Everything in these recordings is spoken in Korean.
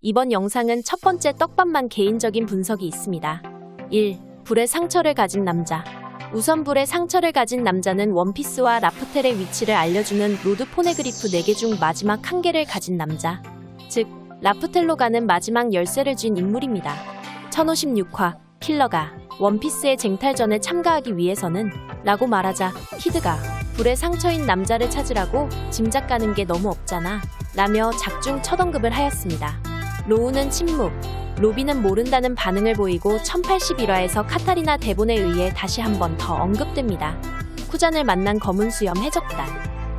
이번 영상은 첫 번째 떡밥만 개인적인 분석이 있습니다. 1. 불의 상처를 가진 남자. 우선 불의 상처를 가진 남자는 원피스와 라프텔의 위치를 알려주는 로드 포네그리프 4개 중 마지막 1개를 가진 남자. 즉, 라프텔로 가는 마지막 열쇠를 쥔 인물입니다. 1056화, 킬러가 원피스의 쟁탈전에 참가하기 위해서는 라고 말하자 키드가 불의 상처인 남자를 찾으라고 짐작 가는 게 너무 없잖아 라며 작중 첫 언급을 하였습니다. 로우는 침묵, 로비는 모른다는 반응을 보이고 1081화에서 카타리나 데본에 의해 다시 한 번 더 언급됩니다. 쿠잔을 만난 검은 수염 해적단.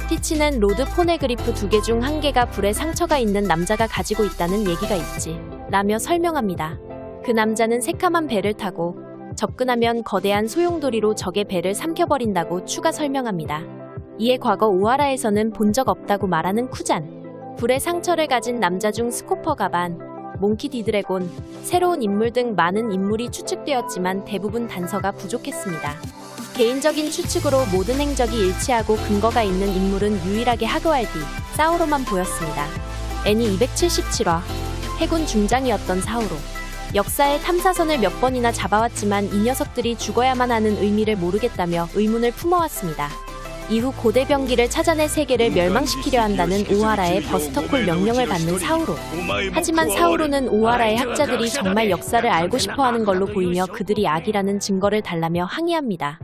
티치는 로드 포네그리프 2개 중 1개가 불의 상처가 있는 남자가 가지고 있다는 얘기가 있지 라며 설명합니다. 그 남자는 새카만 배를 타고 접근하면 거대한 소용돌이로 적의 배를 삼켜버린다고 추가 설명합니다. 이에 과거 오하라에서는 본 적 없다고 말하는 쿠잔. 불의 상처를 가진 남자 중 스코퍼 가반, 몽키 디드래곤, 새로운 인물 등 많은 인물이 추측되었지만 대부분 단서가 부족했습니다. 개인적인 추측으로 모든 행적이 일치하고 근거가 있는 인물은 유일하게 하그왈디, 사우로만 보였습니다. 애니 277화, 해군 중장이었던 사우로. 역사의 탐사선을 몇 번이나 잡아왔지만 이 녀석들이 죽어야만 하는 의미를 모르겠다며 의문을 품어왔습니다. 이후 고대병기를 찾아내 세계를 멸망시키려 한다는 오하라의 버스터콜 명령을 받는 사우로. 하지만 사우로는 오하라의 학자들이 정말 역사를 알고 싶어하는 걸로 보이며 그들이 악이라는 증거를 달라며 항의합니다.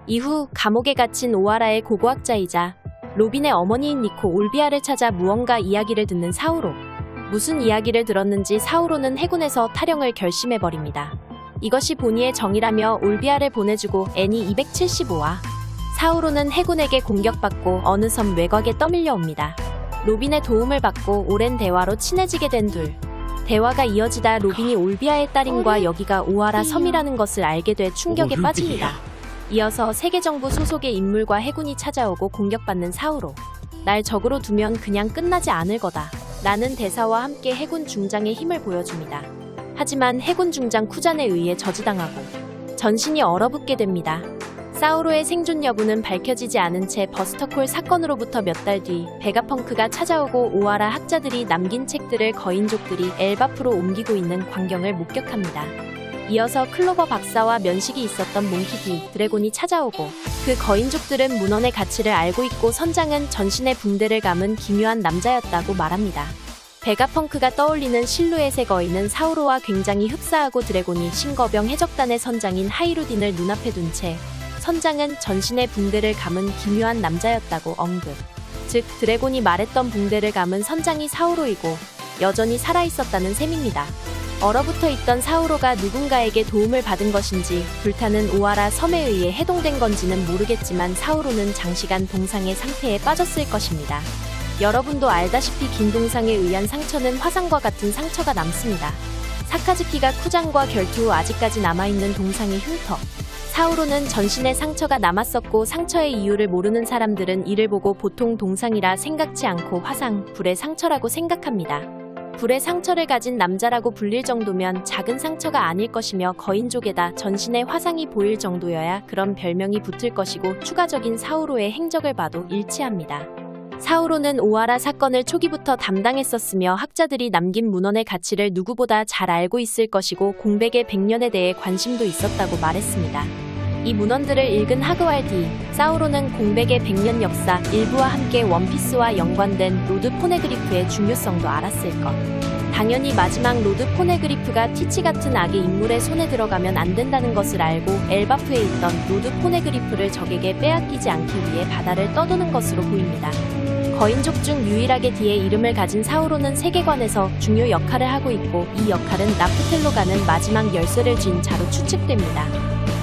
이후 감옥에 갇힌 오하라의 고고학자이자 로빈의 어머니인 니코 올비아를 찾아 무언가 이야기를 듣는 사우로. 무슨 이야기를 들었는지 사우로는 해군에서 탈영을 결심해버립니다. 이것이 본의의 정의라며 올비아를 보내주고 애니 275화. 사우로는 해군에게 공격받고 어느 섬 외곽에 떠밀려 옵니다. 로빈의 도움을 받고 오랜 대화로 친해지게 된 둘. 대화가 이어지다 로빈이 올비아의 딸인과 여기가 오하라 섬이라는 것을 알게 돼 충격에 빠집니다. 이어서 세계정부 소속의 인물과 해군이 찾아오고 공격받는 사우로. 날 적으로 두면 그냥 끝나지 않을 거다 라는 대사와 함께 해군 중장의 힘을 보여줍니다. 하지만 해군 중장 쿠잔에 의해 저지당하고 전신이 얼어붙게 됩니다. 사우로의 생존 여부는 밝혀지지 않은 채 버스터콜 사건으로부터 몇 달 뒤 베가펑크가 찾아오고 오하라 학자들이 남긴 책들을 거인족들이 엘바프로 옮기고 있는 광경을 목격합니다. 이어서 클로버 박사와 면식이 있었던 몽키 드래곤이 찾아오고 그 거인족들은 문헌의 가치를 알고 있고 선장은 전신에 붕대를 감은 기묘한 남자였다고 말합니다. 베가펑크가 떠올리는 실루엣의 거인은 사우로와 굉장히 흡사하고 드래곤이 신거병 해적단의 선장인 하이루딘을 눈앞에 둔 채 선장은 전신에 붕대를 감은 기묘한 남자였다고 언급. 즉 드래곤이 말했던 붕대를 감은 선장이 사우로이고 여전히 살아있었다는 셈입니다. 얼어붙어 있던 사우로가 누군가에게 도움을 받은 것인지 불타는 오하라 섬에 의해 해동된 건지는 모르겠지만 사우로는 장시간 동상의 상태에 빠졌을 것입니다. 여러분도 알다시피 긴 동상에 의한 상처는 화상과 같은 상처가 남습니다. 사카즈키가 쿠잔과 결투 후 아직까지 남아있는 동상의 흉터. 사우로는 전신에 상처가 남았었고 상처의 이유를 모르는 사람들은 이를 보고 보통 동상이라 생각지 않고 화상, 불의 상처라고 생각합니다. 불의 상처를 가진 남자라고 불릴 정도면 작은 상처가 아닐 것이며 거인족에다 전신에 화상이 보일 정도여야 그런 별명이 붙을 것이고 추가적인 사우로의 행적을 봐도 일치합니다. 사우로는 오하라 사건을 초기부터 담당했었으며 학자들이 남긴 문헌의 가치를 누구보다 잘 알고 있을 것이고 공백의 100년에 대해 관심도 있었다고 말했습니다. 이 문헌들을 읽은 하그왈디, 사우로는 공백의 100년 역사 일부와 함께 원피스와 연관된 로드 포네그리프의 중요성도 알았을 것. 당연히 마지막 로드 포네그리프가 티치 같은 악의 인물의 손에 들어가면 안 된다는 것을 알고 엘바프에 있던 로드 포네그리프를 적에게 빼앗기지 않기 위해 바다를 떠도는 것으로 보입니다. 거인족 중 유일하게 뒤에 이름을 가진 사우로는 세계관에서 중요 역할을 하고 있고 이 역할은 라프텔로 가는 마지막 열쇠를 쥔 자로 추측됩니다.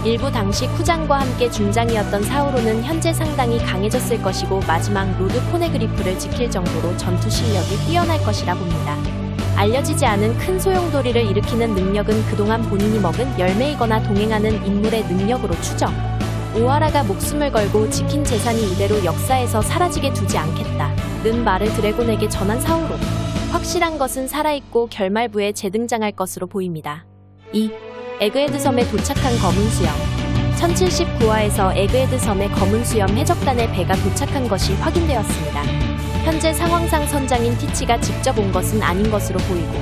일부 당시 쿠잔과 함께 중장이었던 사우로는 현재 상당히 강해졌을 것이고 마지막 로드 포네그리프를 지킬 정도로 전투 실력이 뛰어날 것이라 봅니다. 알려지지 않은 큰 소용돌이를 일으키는 능력은 그동안 본인이 먹은 열매이거나 동행하는 인물의 능력으로 추정. 오하라가 목숨을 걸고 지킨 재산이 이대로 역사에서 사라지게 두지 않겠다는 말을 드래곤에게 전한 사우로. 확실한 것은 살아있고 결말부에 재등장할 것으로 보입니다. 2. 에그헤드 섬에 도착한 검은 수염. 1079화에서 에그헤드 섬의 검은 수염 해적단의 배가 도착한 것이 확인되었습니다. 현재 상황상 선장인 티치가 직접 온 것은 아닌 것으로 보이고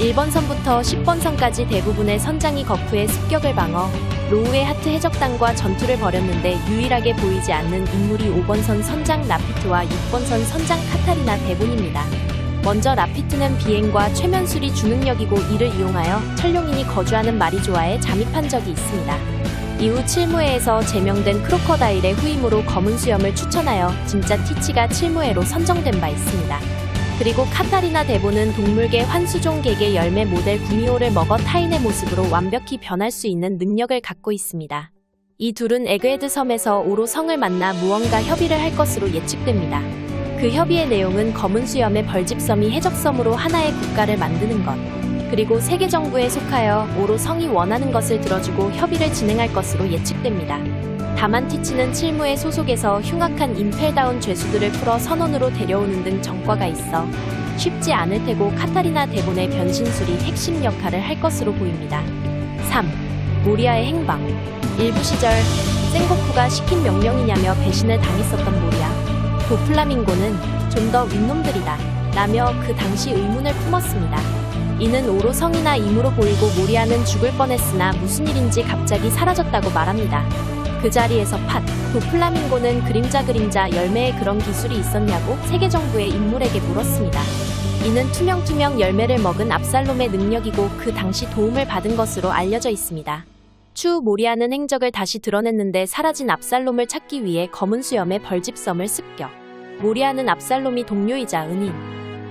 1번 선부터 10번 선까지 대부분의 선장이 거푸의 습격을 방어, 로우의 하트 해적단과 전투를 벌였는데 유일하게 보이지 않는 인물이 5번 선 선장 라피트와 6번 선 선장 카타리나 대본입니다. 먼저 라피트는 비행과 최면술이 주능력이고 이를 이용하여 천룡인이 거주하는 마리조아에 잠입한 적이 있습니다. 이후 칠무회에서 제명된 크로커다일의 후임으로 검은 수염을 추천하여 진짜 티치가 칠무회로 선정된 바 있습니다. 그리고 카타리나 대본은 동물계 환수종객의 열매 모델 구미호를 먹어 타인의 모습으로 완벽히 변할 수 있는 능력을 갖고 있습니다. 이 둘은 에그헤드 섬에서 오로 성을 만나 무언가 협의를 할 것으로 예측됩니다. 그 협의의 내용은 검은 수염의 벌집섬이 해적섬으로 하나의 국가를 만드는 것, 그리고 세계 정부에 속하여 오로 성이 원하는 것을 들어주고 협의를 진행할 것으로 예측됩니다. 다만 티치는 칠무의 소속에서 흉악한 임펠다운 죄수들을 풀어 선원으로 데려오는 등 전과가 있어 쉽지 않을 테고 카타리나 대본의 변신술이 핵심 역할을 할 것으로 보입니다. 3. 모리아의 행방. 일부 시절 생고쿠가 시킨 명령이냐며 배신을 당했었던 모리아. 도플라밍고는 좀 더 윗놈들이다 라며 그 당시 의문을 품었습니다. 이는 오로 성이나 임으로 보이고 모리아는 죽을 뻔했으나 무슨 일인지 갑자기 사라졌다고 말합니다. 그 자리에서 도플라밍고는 그림자 열매에 그런 기술이 있었냐고 세계정부의 인물에게 물었습니다. 이는 투명 열매를 먹은 압살롬의 능력이고 그 당시 도움을 받은 것으로 알려져 있습니다. 추후 모리아는 행적을 다시 드러냈는데 사라진 압살롬을 찾기 위해 검은 수염의 벌집섬을 습격. 모리아는 압살롬이 동료이자 은인.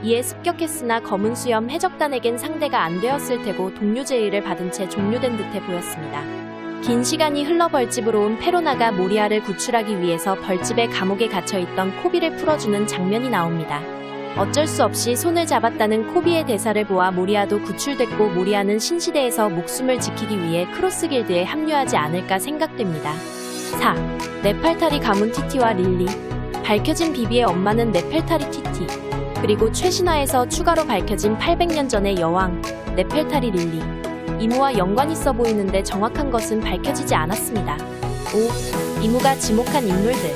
이에 습격했으나 검은 수염 해적단에겐 상대가 안 되었을 테고 동료 제의를 받은 채 종료된 듯해 보였습니다. 긴 시간이 흘러 벌집으로 온 페로나가 모리아를 구출하기 위해서 벌집의 감옥에 갇혀있던 코비를 풀어주는 장면이 나옵니다. 어쩔 수 없이 손을 잡았다는 코비의 대사를 보아 모리아도 구출됐고 모리아는 신시대에서 목숨을 지키기 위해 크로스 길드에 합류하지 않을까 생각됩니다. 4. 네팔타리 가문 티티와 릴리. 밝혀진 비비의 엄마는 네펠타리 티티, 그리고 최신화에서 추가로 밝혀진 800년 전의 여왕 네펠타리 릴리. 이무와 연관이 있어 보이는데 정확한 것은 밝혀지지 않았습니다. 5. 이무가 지목한 인물들.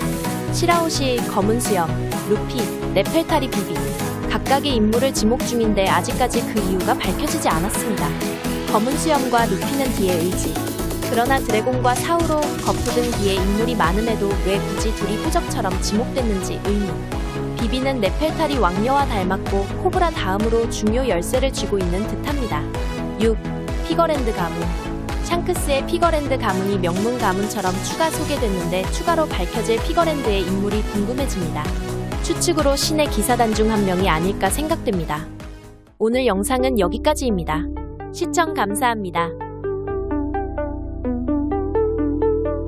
시라오시, 검은 수염, 루피, 네펠타리 비비. 각각의 인물을 지목 중인데 아직까지 그 이유가 밝혀지지 않았습니다. 검은 수염과 루피는 뒤의 의지. 그러나 드래곤과 사우로, 거프 등 뒤에 인물이 많음에도 왜 굳이 둘이 후적처럼 지목됐는지 의문. 비비는 네펠타리 왕녀와 닮았고 코브라 다음으로 중요 열쇠를 쥐고 있는 듯합니다. 6. 피거랜드 가문. 샹크스의 피거랜드 가문이 명문 가문처럼 추가 소개됐는데 추가로 밝혀질 피거랜드의 인물이 궁금해집니다. 추측으로 신의 기사단 중 한 명이 아닐까 생각됩니다. 오늘 영상은 여기까지입니다. 시청 감사합니다.